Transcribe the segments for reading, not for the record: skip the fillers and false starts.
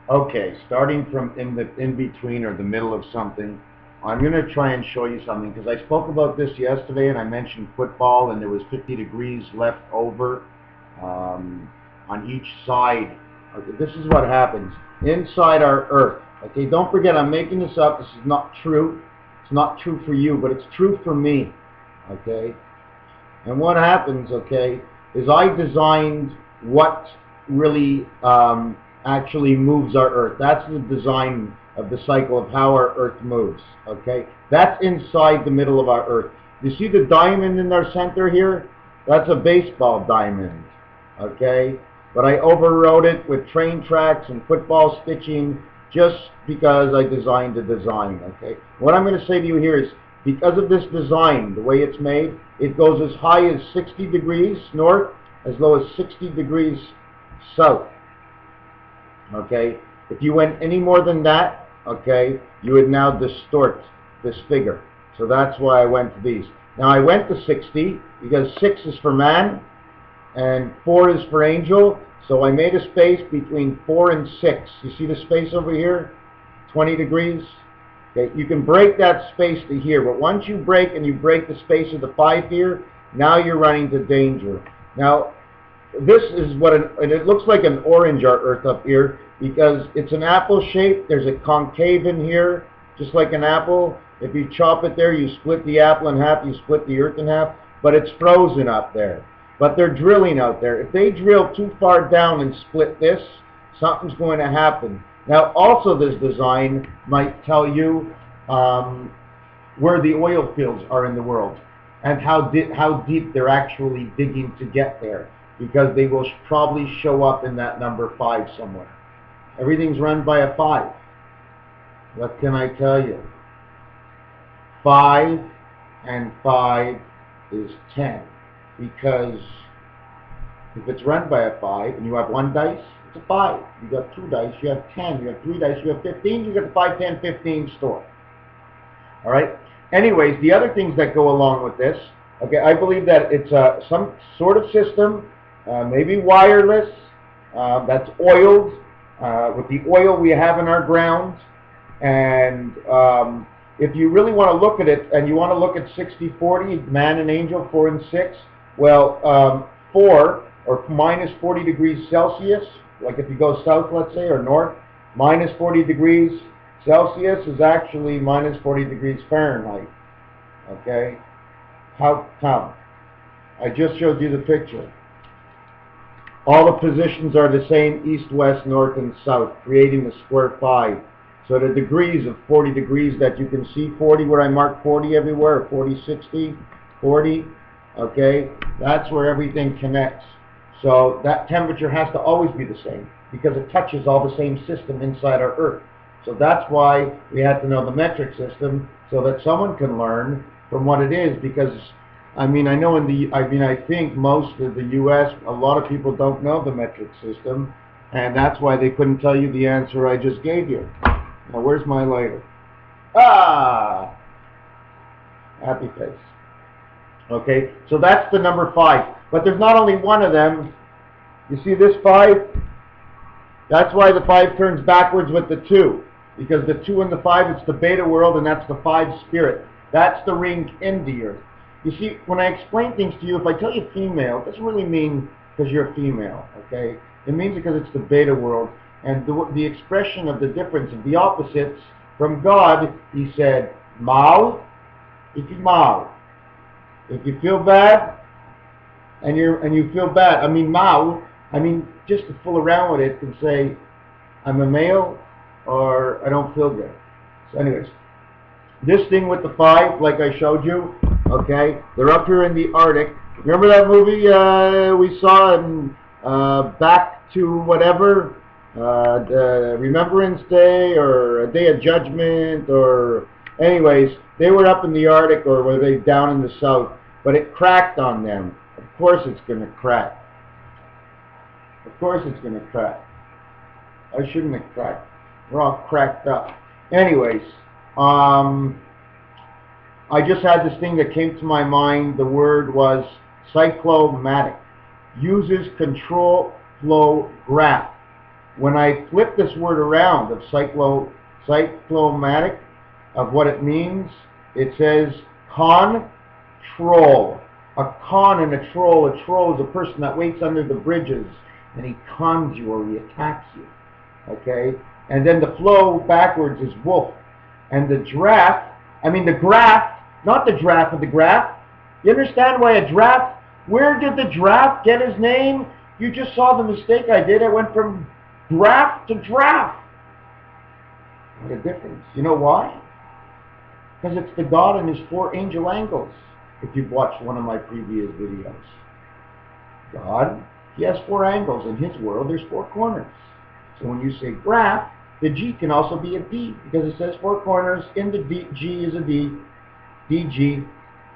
Okay, starting from in between or the middle of something, I'm going to try and show you something because I spoke about this yesterday and I mentioned football and there was 50 degrees left over um, on each side. Okay, this is what happens inside our Earth. Okay, don't forget I'm making this up. This is not true. It's not true for you, but it's true for me. Okay, and what happens, okay, is I designed what really actually moves our Earth. That's the design of the cycle of how our Earth moves, okay? That's inside the middle of our Earth. You see the diamond in our center here? That's a baseball diamond, okay? But I overrode it with train tracks and football stitching just because I designed the design, okay? What I'm going to say to you here is because of this design, the way it's made, it goes as high as 60 degrees north, as low as 60 degrees south. Okay? If you went any more than that, okay, you would now distort this figure. So that's why I went to these. Now I went to 60 because 6 is for man and 4 is for angel. So I made a space between 4 and 6. You see the space over here? 20 degrees. Okay, you can break that space to here, but once you break and you break the space of the 5 here, now you're running into danger. Now, this is what and it looks like an orange, our Earth up here, because it's an apple shape. There's a concave in here, just like an apple. If you chop it there, you split the apple in half, you split the Earth in half, but it's frozen up there. But they're drilling out there. If they drill too far down and split this, something's going to happen. Now, also this design might tell you where the oil fields are in the world and how deep they're actually digging to get there, because they will probably show up in that number 5 somewhere. Everything's run by a 5. What can I tell you? 5 and 5 is 10, because if it's run by a 5 and you have 1 dice, it's a 5. You got 2 dice, you have 10. You have 3 dice, you have 15. You got the 5, 10, 15 store. All right? Anyways, the other things that go along with this, okay, I believe that it's some sort of system, maybe wireless, that's oiled with the oil we have in our ground. And if you really want to look at it and you want to look at 60-40, man and angel, 4 and 6, well, 4 or minus 40 degrees Celsius, like if you go south, let's say, or north, minus 40 degrees Celsius is actually minus 40 degrees Fahrenheit. Okay? How come? I just showed you the picture. All the positions are the same, east, west, north, and south, creating the square 5. So the degrees of 40 degrees that you can see, 40 where I mark 40 everywhere, 40, 60, 40, okay? That's where everything connects. So that temperature has to always be the same because it touches all the same system inside our Earth. So that's why we had to know the metric system so that someone can learn from what it is, because I know I think most of the U.S., a lot of people don't know the metric system, and that's why they couldn't tell you the answer I just gave you. Now, where's my lighter? Ah! Happy face. Okay, so that's the number 5. But there's not only one of them. You see this 5? That's why the 5 turns backwards with the 2. Because the 2 and the 5, it's the beta world, and that's the 5 spirit. That's the ring in the Earth. You see, when I explain things to you, if I tell you female, it doesn't really mean because you're a female, okay? It means because it's the beta world. And the expression of the difference of the opposites from God, he said, Mao, Ikimao. If you feel bad, and you feel bad, Mao, just to fool around with it and say, I'm a male, or I don't feel good. So anyways, this thing with the 5, like I showed you, okay, they're up here in the Arctic. Remember that movie we saw in Back to whatever? Remembrance Day or A Day of Judgment, or anyways, they were up in the Arctic, or were they down in the south, but it cracked on them. Of course it's going to crack. Of course it's going to crack. I shouldn't have cracked. We're all cracked up. Anyways, I just had this thing that came to my mind. The word was cyclomatic. Uses control flow graph. when I flip this word around of cyclomatic, of what it means, it says control. A con and a troll. A troll is a person that waits under the bridges and he cons you or he attacks you. Okay? And then the flow backwards is wolf. And the graph, not the giraffe of the graph. You understand why a giraffe? Where did the giraffe get his name? You just saw the mistake I did. I went from graph to giraffe. What a difference. You know why? Because it's the God and his 4 angel angles. If you've watched one of my previous videos. God, he has 4 angles. In his world, there's 4 corners. So when you say graph, the G can also be a D, because it says 4 corners. In the D, G is a D. DG.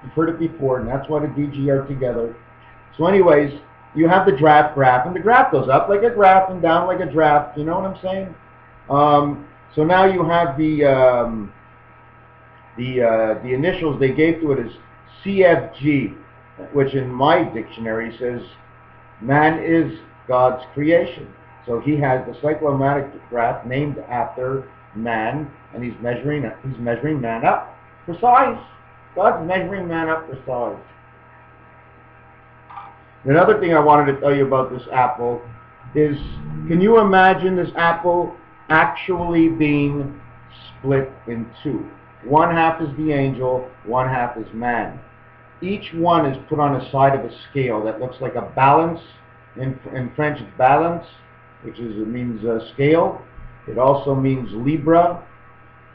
You've heard it before, and that's why the DG are together. So anyways, you have the graph, and the graph goes up like a graph and down like a draft. You know what I'm saying? So now you have the initials they gave to it is CFG, which in my dictionary says man is God's creation. So he has the cyclomatic graph named after man, and he's measuring man up for size. God's measuring man up for size. Another thing I wanted to tell you about this apple is, can you imagine this apple actually being split in 2? One half is the angel, one half is man. Each one is put on a side of a scale that looks like a balance. In French, it's balance, which means scale. It also means Libra,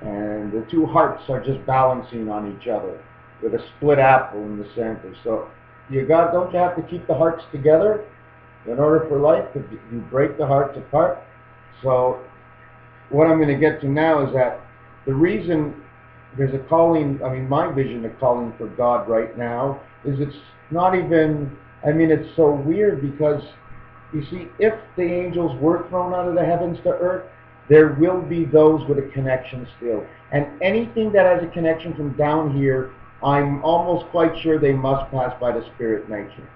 and the 2 hearts are just balancing on each other with a split apple in the center. So don't you have to keep the hearts together in order for life? If you break the hearts apart. So what I'm going to get to now is that the reason there's a calling, my vision of calling for God right now is it's not even, it's so weird because, you see, if the angels were thrown out of the heavens to earth, there will be those with a connection still. And anything that has a connection from down here, I'm almost quite sure they must pass by the spirit matrix.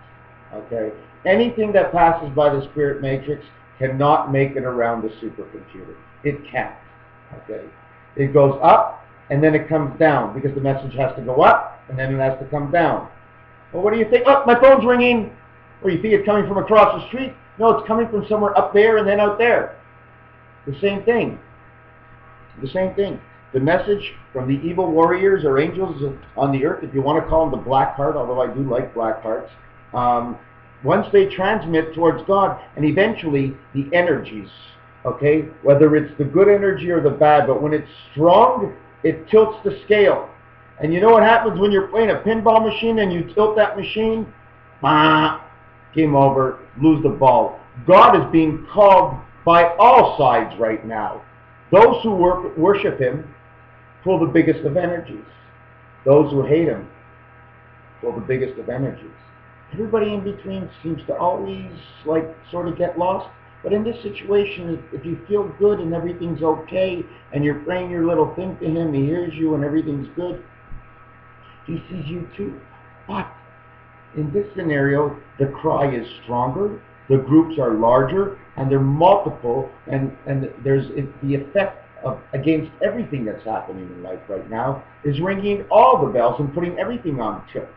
Okay? Anything that passes by the spirit matrix cannot make it around the supercomputer. It can't. Okay? It goes up, and then it comes down, because the message has to go up, and then it has to come down. Well, what do you think? Oh, my phone's ringing. Or you think it's coming from across the street? No, it's coming from somewhere up there and then out there. The same thing. The same thing. The message from the evil warriors or angels on the earth, if you want to call them the black heart, although I do like black hearts, once they transmit towards God, and eventually the energies, okay, whether it's the good energy or the bad, but when it's strong, it tilts the scale. And you know what happens when you're playing a pinball machine and you tilt that machine? Game over, lose the ball. God is being called by all sides right now. Those who worship him pull the biggest of energies. Those who hate him pull the biggest of energies. Everybody in between seems to always sort of get lost. But in this situation, if you feel good and everything's okay, and you're praying your little thing to him, he hears you and everything's good, he sees you too. But in this scenario, the cry is stronger, the groups are larger, and they're multiple, and there's the effect of against everything that's happening in life right now is ringing all the bells and putting everything on tilt.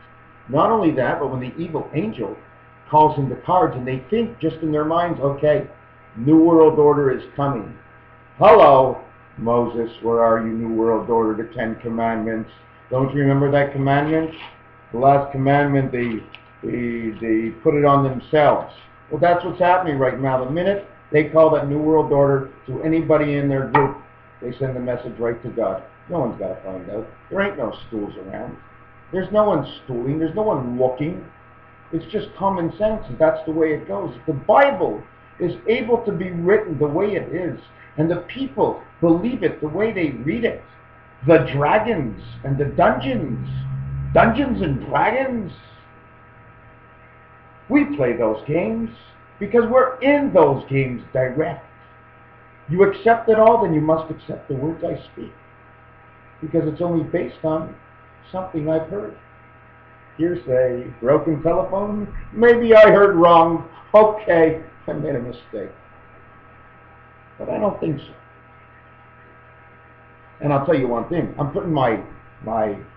Not only that, but when the evil angel calls in the cards and they think just in their minds, okay, New World Order is coming. Hello, Moses, where are you, New World Order, the 10 Commandments? Don't you remember that commandment? The last commandment, they put it on themselves. Well, that's what's happening right now. The minute they call that New World Order to anybody in their group, they send the message right to God. No one's got to find out. There ain't no stools around. There's no one stooling. There's no one looking. It's just common sense. That's the way it goes. The Bible is able to be written the way it is, and the people believe it the way they read it. The dragons and the dungeons. Dungeons and Dragons. We play those games because we're in those games direct. You accept it all, then you must accept the words I speak, because it's only based on something I've heard. Hearsay, broken telephone, maybe I heard wrong. Okay, I made a mistake. But I don't think so. And I'll tell you one thing. I'm putting my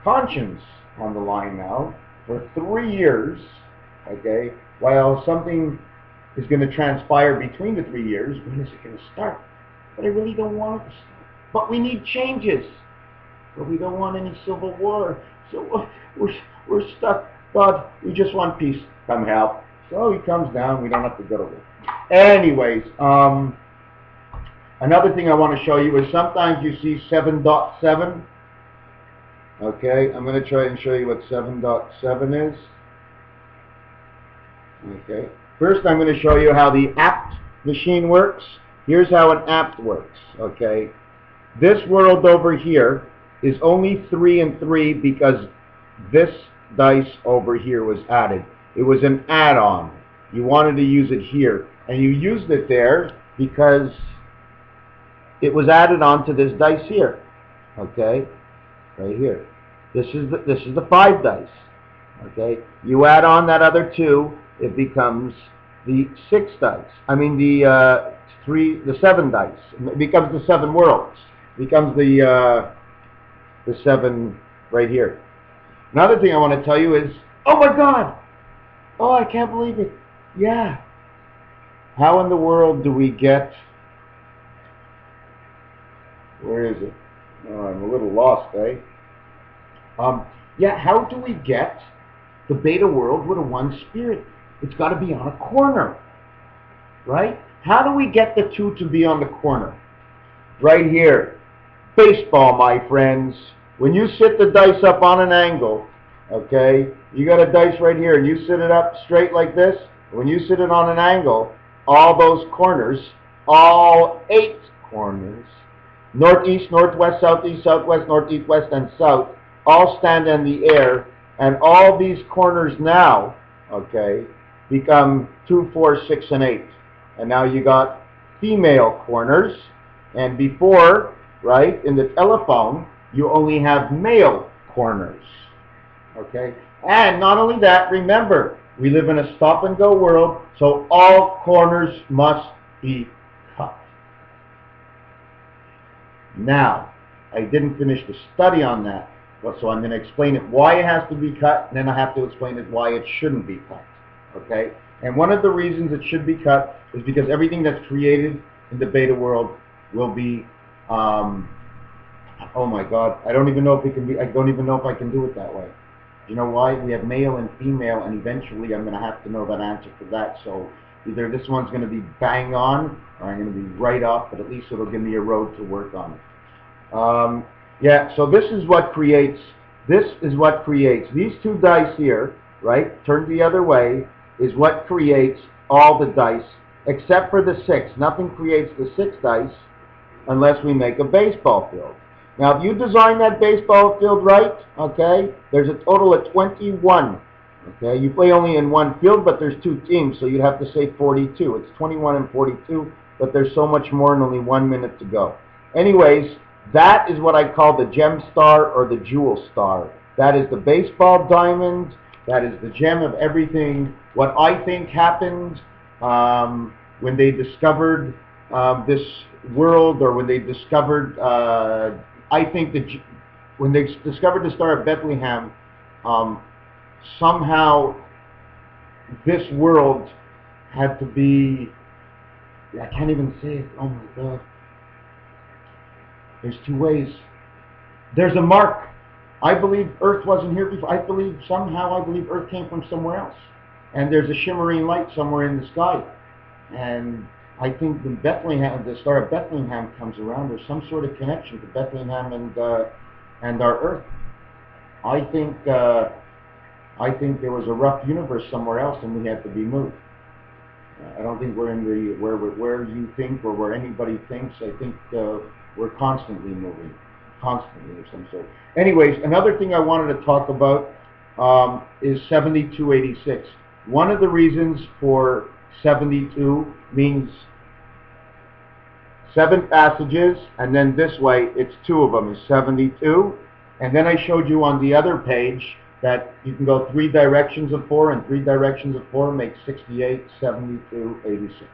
conscience on the line now for 3 years, okay, while something is going to transpire between the 3 years. When is it going to start? But I really don't want it to start. But we need changes. But we don't want any civil war. So we're stuck. God, we just want peace. Come help. So he comes down. We don't have to go to war. Anyways, another thing I want to show you is sometimes you see 7.7. Okay, I'm going to try and show you what 7.7 is. Okay, first I'm going to show you how the apt machine works. Here's how an apt works. Okay, this world over here is only 3 and 3 because this dice over here was added. It was an add-on. You wanted to use it here, and you used it there because it was added on to this dice here. Okay, right here. This is the 5 dice. Okay, you add on that other 2, it becomes the 6 dice. I mean the 7 dice. It becomes the 7 worlds. It becomes the 7 right here. Another thing I want to tell you is, oh my God! Oh, I can't believe it. Yeah. How in the world do we get? Where is it? Oh, I'm a little lost, eh? Yeah, how do we get the beta world with a 1 spirit? It's got to be on a corner, right? How do we get the 2 to be on the corner? Right here. Baseball, my friends. When you sit the dice up on an angle, okay, you got a dice right here, and you sit it up straight like this. When you sit it on an angle, all those corners, all 8 corners, northeast, northwest, southeast, southwest, northeast, west, and south, all stand in the air, and all these corners now, okay, become 2, 4, 6, and 8. And now you got female corners, and before, right, in the telephone, you only have male corners, okay? And not only that, remember, we live in a stop-and-go world, so all corners must be cut. Now, I didn't finish the study on that, so I'm going to explain it why it has to be cut, and then I have to explain it why it shouldn't be cut, okay? And one of the reasons it should be cut is because everything that's created in the beta world will be, oh my God, I don't even know if it can be, I don't even know if I can do it that way. You know why? We have male and female, and eventually I'm going to have to know that answer for that. So either this one's going to be bang on, or I'm going to be right off, but at least it'll give me a road to work on. Yeah, so this is what creates, these 2 dice here, right, turned the other way, is what creates all the dice, except for the 6. Nothing creates the 6 dice unless we make a baseball field. Now, if you design that baseball field right, okay, there's a total of 21. Okay, you play only in 1 field, but there's 2 teams, so you'd have to say 42. It's 21 and 42, but there's so much more and only 1 minute to go. Anyways, that is what I call the gem star or the jewel star. That is the baseball diamond. That is the gem of everything. What I think happened when they discovered this world, or when they discovered, I think that when they discovered the Star of Bethlehem, somehow this world had to be, I can't even say it, oh my God. There's 2 ways. There's a mark. I believe Earth wasn't here before. I believe Earth came from somewhere else. And there's a shimmering light somewhere in the sky. And I think the Star of Bethlehem comes around. There's some sort of connection to Bethlehem and our Earth. I think there was a rough universe somewhere else, and we had to be moved. I don't think we're in the where you think or where anybody thinks. I think we're constantly moving, constantly of some sort. Anyways, another thing I wanted to talk about is 7286. One of the reasons for 72 means 7 passages, and then this way it's 2 of them is 72. And then I showed you on the other page that you can go 3 directions of 4, and 3 directions of 4 makes 68, 72, 86.